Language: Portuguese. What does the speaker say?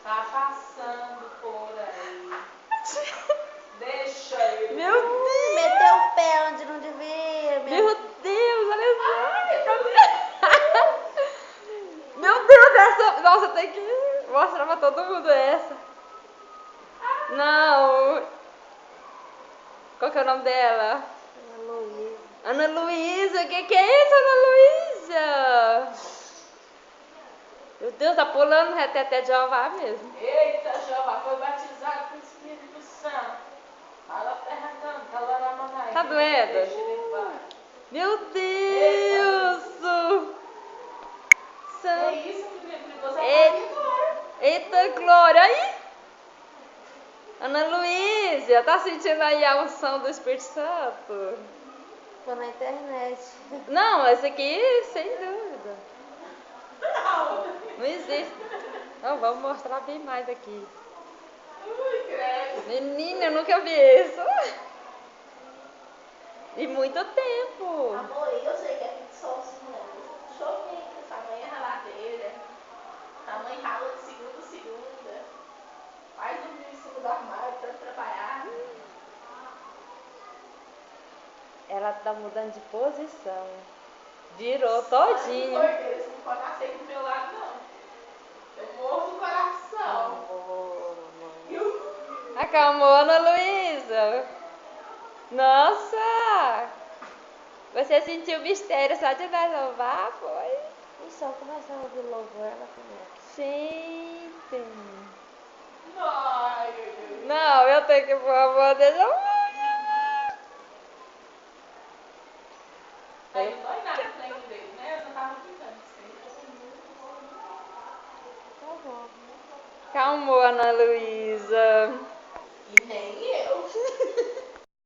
Tá passando por aí. Deixa ele. Meu Deus! Meteu o pé onde não devia. Meu Deus, olha só! Meu Deus, essa... Nossa, tem que mostrar pra todo mundo essa. Não! Qual que é o nome dela? Ana Luísa. Ana Luísa, o que é isso, Ana Luísa? Meu Deus, tá pulando reteté de Jeová mesmo. Eita, Jeová, foi batizado com o Espírito Santo. Fala terra canta, laramanai. Tá doendo? Deixa ele vai. Meu Deus! É isso, menino, você Eita. tá agora. Eita glória! Aí! Ana Luísa, tá sentindo aí a unção do Espírito Santo? Tô na internet. Não, esse aqui, sem dúvida. Não existe. Não, vamos mostrar bem mais aqui. Ui, credo. Menina, eu nunca vi isso. E muito tempo. Amor, eu sei que é ficção cinética. Choquei que sua mãe é raladeira. Sua mãe rala de segunda a segunda. Faz dormir em cima do armário pra trabalhar. Ela tá mudando de posição. Virou todinho. Você não pode nascer aqui do meu lado, não. Eu morro do coração. Acalmou, Ana Luísa. Nossa! Você sentiu o mistério só de nós louvar, foi? E só começar a ouvir louvor, ela começa. Gente! Ai, Não, eu tenho que, por favor, deixa eu... aí não dói nada pra dele, né? Eu não tava brincando com você. Tá bom. Calmou, Ana Luísa.